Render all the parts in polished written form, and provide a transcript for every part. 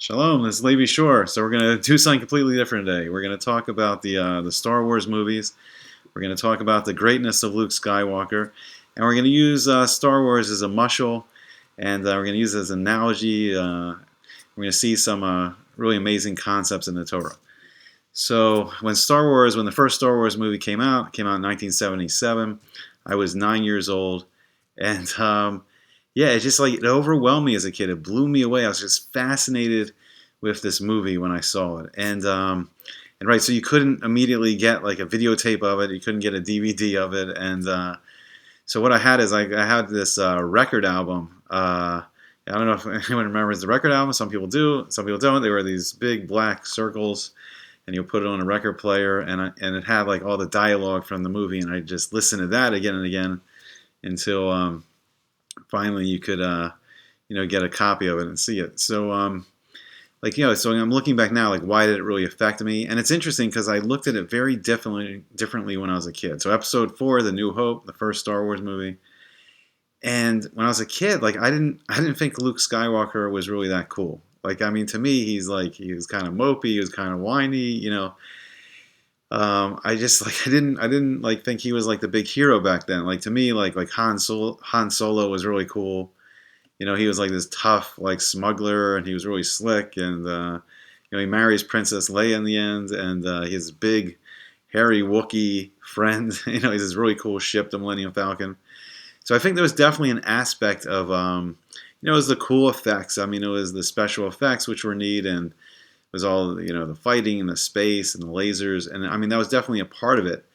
Shalom, this is Levi Shore. So we're going to do something completely different today. We're going to talk about the Star Wars movies. We're going to talk about the greatness of Luke Skywalker, and we're going to use Star Wars as a mushal, and we're going to use it as an analogy. We're going to see some really amazing concepts in the Torah. So when the first Star Wars movie came out in 1977. I was 9 years old, and yeah, it's just like it overwhelmed me as a kid. It blew me away. I was just fascinated with this movie when I saw it, and right, so you couldn't immediately get like a videotape of it. You couldn't get a DVD of it, and so what I had is I had this record album. I don't know if anyone remembers the record album. Some people do, some people don't. They were these big black circles, and you put it on a record player, and it had like all the dialogue from the movie, and I just listened to that again and again until finally you could get a copy of it and see it. So so I'm looking back now, like why did it really affect me? And it's interesting because I looked at it very differently when I was a kid. So Episode 4, The New Hope, the first Star Wars movie. And when I was a kid, like I didn't think Luke Skywalker was really that cool. Like, I mean, to me, he was kind of mopey, he was kind of whiny. I just like I didn't like think he was like the big hero back then. Like to me, like Han Solo was really cool. He was like this tough like smuggler, and he was really slick. And he marries Princess Leia in the end, and his big hairy Wookiee friend. He's this really cool ship, the Millennium Falcon. So I think there was definitely an aspect of it was the cool effects. I mean, it was the special effects which were neat, and it was all the fighting and the space and the lasers, and I mean that was definitely a part of it.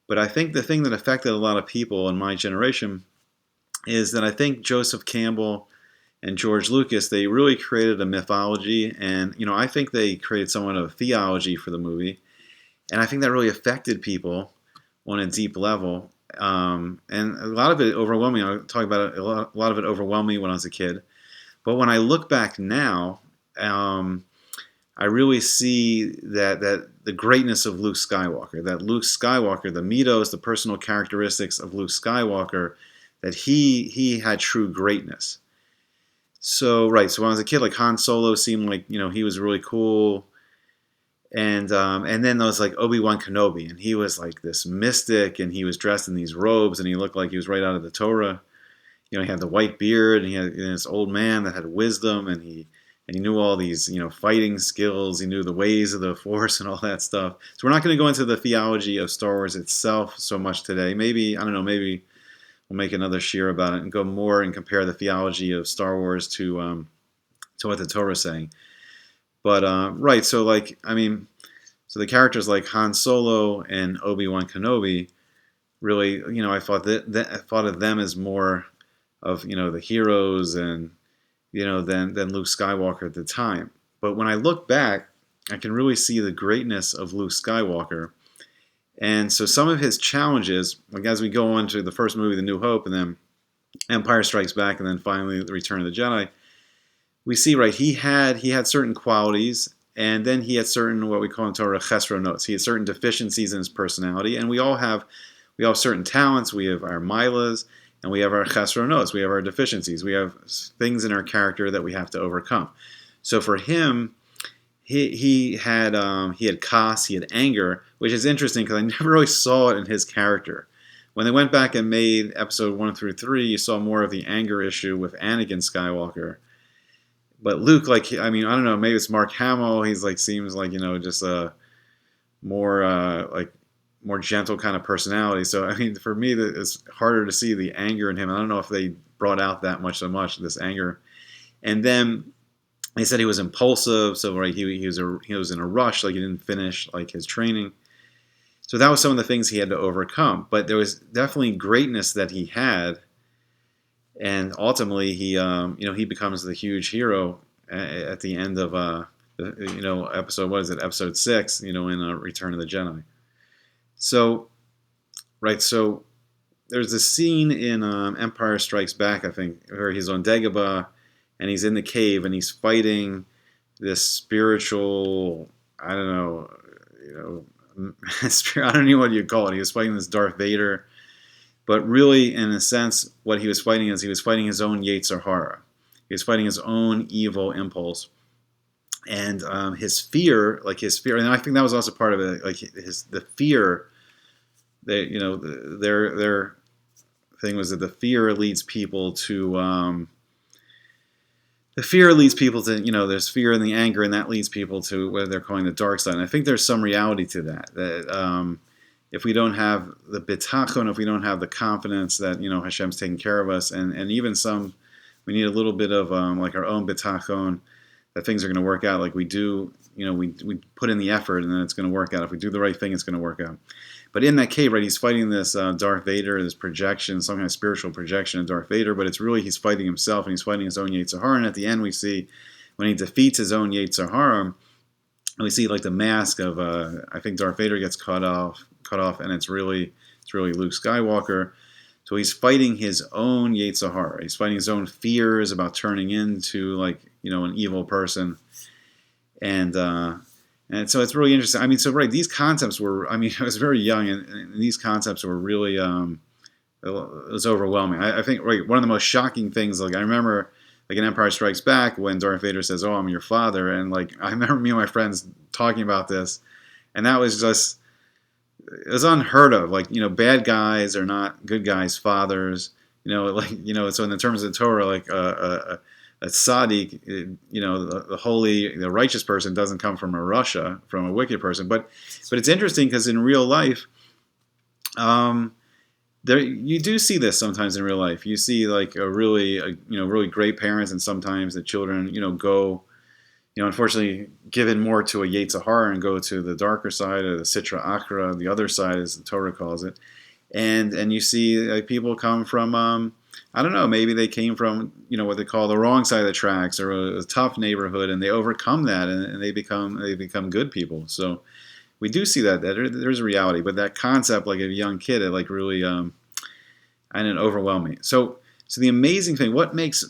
But I think the thing that affected a lot of people in my generation is that I think Joseph Campbell and George Lucas, they really created a mythology, and I think they created somewhat of a theology for the movie, and I think that really affected people on a deep level. And a lot of it overwhelmed me. I'll talk about it. A lot of it overwhelmed me when I was a kid. But when I look back now, I really see that the greatness of Luke Skywalker, the mitos, the personal characteristics of Luke Skywalker, that he had true greatness. So right, so when I was a kid, like Han Solo seemed like he was really cool, and then there was like Obi-Wan Kenobi, and he was like this mystic, and he was dressed in these robes, and he looked like he was right out of the Torah. He had the white beard, and he had this old man that had wisdom, and he knew all these fighting skills. He knew the ways of the Force and all that stuff. So we're not going to go into the theology of Star Wars itself so much today. Maybe I don't know. Maybe we'll make another shir about it and go more and compare the theology of Star Wars to what the Torah is saying. But right, so so the characters like Han Solo and Obi-Wan Kenobi, really, I thought I thought of them as more of the heroes and than Luke Skywalker at the time. But when I look back, I can really see the greatness of Luke Skywalker. And so some of his challenges, like as we go on to the first movie, The New Hope, and then Empire Strikes Back, and then finally The Return of the Jedi, we see, right, he had certain qualities, and then he had certain, what we call in Torah, chesronot. He had certain deficiencies in his personality, and we all have certain talents. We have our milas, and we have our chesronot. We have our deficiencies. We have things in our character that we have to overcome. So for him, he had kas, he had anger, which is interesting because I never really saw it in his character. When they went back and made episode 1 through 3, you saw more of the anger issue with Anakin Skywalker. But Luke, like, I mean, I don't know, maybe it's Mark Hamill. He's like, seems like, just a more gentle kind of personality. So, I mean, for me, it's harder to see the anger in him. I don't know if they brought out that much, this anger. And then they said he was impulsive. So, right, he was in a rush, like he didn't finish like his training. So that was some of the things he had to overcome. But there was definitely greatness that he had. And ultimately, he becomes the huge hero at the end of episode, what is it, episode 6, in Return of the Jedi. So, right, so there's a scene in Empire Strikes Back, I think, where he's on Dagobah, and he's in the cave, and he's fighting this spiritual, I don't know, I don't know what you call it. He was fighting this Darth Vader. But really, in a sense, what he was fighting is he was fighting his own Yetzer Hara. He was fighting his own evil impulse. and his fear, and I think that was also part of it, like the fear. Their thing was that the fear leads people to. The fear leads people to, there's fear and the anger, and that leads people to what they're calling the dark side. And I think there's some reality to that. That if we don't have the bitachon, if we don't have the confidence that Hashem's taking care of us, and even we need a little bit of like our own bitachon, that things are going to work out. Like we do, we put in the effort, and then it's going to work out. If we do the right thing, it's going to work out. But in that cave, right, he's fighting this Darth Vader, this projection, some kind of spiritual projection of Darth Vader, but it's really he's fighting himself, and he's fighting his own Yetzer Hara. And at the end, we see when he defeats his own Yetzer Hara, we see like the mask of I think Darth Vader gets cut off, and it's really Luke Skywalker. So he's fighting his own Yetzer Hara. He's fighting his own fears about turning into like an evil person, and so it's really interesting. I mean, so right, these concepts were. I mean, I was very young, and these concepts were really. It was overwhelming. I think right, one of the most shocking things. Like I remember, like in Empire Strikes Back, when Darth Vader says, "Oh, I'm your father," and like I remember me and my friends talking about this, and that was just. It was unheard of. Like bad guys are not good guys' fathers. So in the terms of the Torah, like a tzaddik, the righteous person doesn't come from a rasha, from a wicked person. But it's interesting because in real life, you do see this sometimes in real life. You see like really great parents, and sometimes the children, go, unfortunately, given more to a Yetzer Hara and go to the darker side, or the Sitra Achra, the other side, as the Torah calls it, and you see like people come from. I don't know, maybe they came from, what they call the wrong side of the tracks, or a tough neighborhood, and they overcome that, and they become good people. So we do see that there's a reality, but that concept, like a young kid, it like really, and it overwhelmed me. So the amazing thing, what makes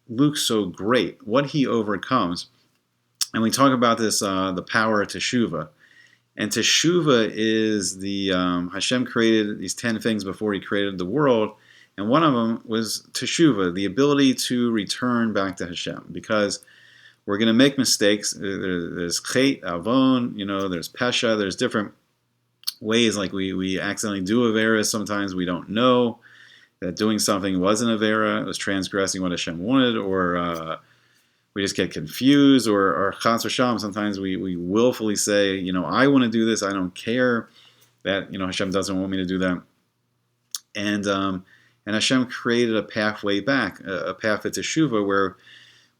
Luke so great, what he overcomes, and we talk about this, the power of Teshuvah. And Teshuvah is the, Hashem created these 10 things before he created the world. And one of them was Teshuvah, the ability to return back to Hashem, because we're going to make mistakes. There's chet, avon, there's pesha, there's different ways, like we accidentally do avera. Sometimes we don't know that doing something wasn't avera, it was transgressing what Hashem wanted, or we just get confused, or chas v'shalom, sometimes we willfully say, I want to do this, I don't care that, Hashem doesn't want me to do that. And Hashem created a pathway back, a path to Teshuvah, where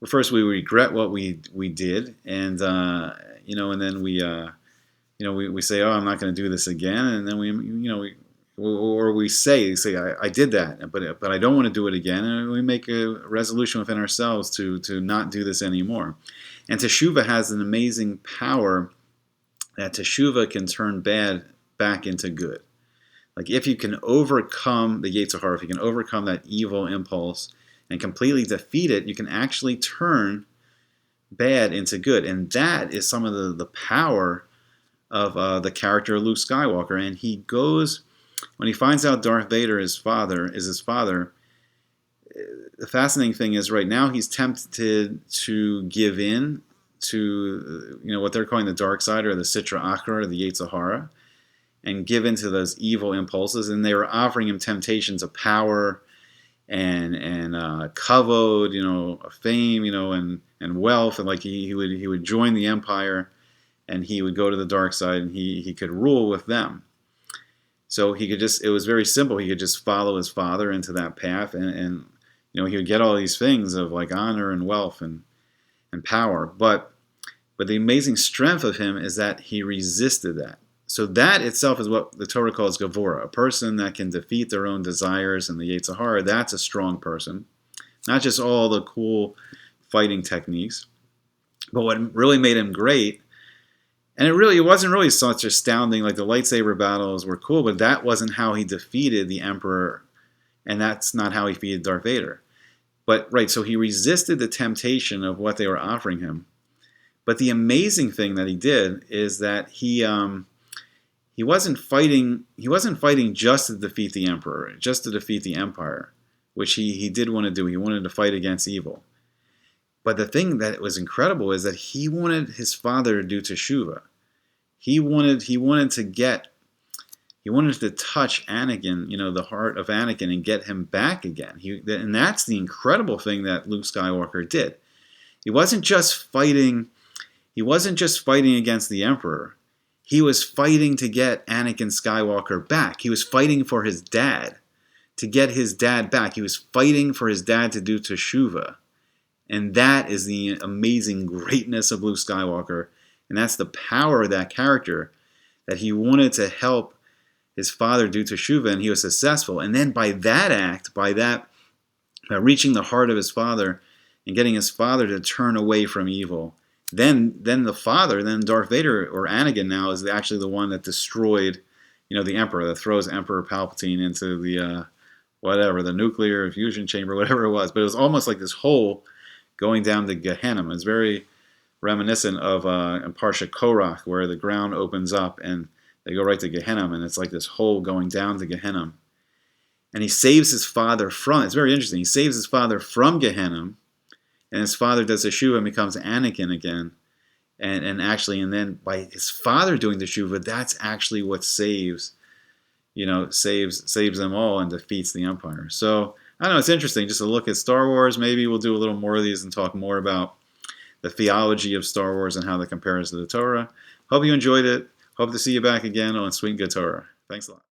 first we regret what we did, and and then we say, oh, I'm not going to do this again, and then we say I did that, but I don't want to do it again, and we make a resolution within ourselves to not do this anymore. And Teshuvah has an amazing power that Teshuvah can turn bad back into good. Like if you can overcome the Yetzer Hara, if you can overcome that evil impulse and completely defeat it, you can actually turn bad into good. And that is some of the power of the character of Luke Skywalker. And he goes, when he finds out Darth Vader is his father, the fascinating thing is right now he's tempted to give in to what they're calling the dark side, or the Sitra Achra, or the Yetzer Hara, and give into those evil impulses. And they were offering him temptations of power and kavod, fame, and wealth, and like he would join the empire, and he would go to the dark side, and he could rule with them. So he could it was very simple. He could just follow his father into that path, and he would get all these things of like honor and wealth and power. But the amazing strength of him is that he resisted that. So that itself is what the Torah calls Gavora, a person that can defeat their own desires and the Yetzer Hara. That's a strong person. Not just all the cool fighting techniques, but what really made him great, and it wasn't really such astounding, like the lightsaber battles were cool, but that wasn't how he defeated the Emperor, and that's not how he defeated Darth Vader. But, right, so he resisted the temptation of what they were offering him. But the amazing thing that he did is that he wasn't fighting just to defeat the Emperor, just to defeat the Empire, which he did want to do. He wanted to fight against evil. But the thing that was incredible is that he wanted his father to do Teshuvah. He wanted to touch Anakin, the heart of Anakin, and get him back again. And that's the incredible thing that Luke Skywalker did. He wasn't just fighting. He wasn't just fighting against the Emperor. He was fighting to get Anakin Skywalker back. He was fighting for his dad, to get his dad back. He was fighting for his dad to do Teshuvah. And that is the amazing greatness of Luke Skywalker. And that's the power of that character, that he wanted to help his father do Teshuvah, and he was successful. And then by that act, by reaching the heart of his father and getting his father to turn away from evil, then Darth Vader, or Anakin now, is actually the one that destroyed, the Emperor, that throws Emperor Palpatine into the nuclear fusion chamber, whatever it was. But it was almost like this hole going down to Gehenna. It's very reminiscent of in Parsha Korach, where the ground opens up and they go right to Gehenna, and it's like this hole going down to Gehenna. And he saves his father from, it's very interesting, he saves his father from Gehenna, and his father does Teshuvah and becomes Anakin again. And then by his father doing Teshuvah, that's actually what saves them all and defeats the Empire. So, I don't know, it's interesting just to look at Star Wars. Maybe we'll do a little more of these and talk more about the theology of Star Wars and how that compares to the Torah. Hope you enjoyed it. Hope to see you back again on Sweet Good Torah. Thanks a lot.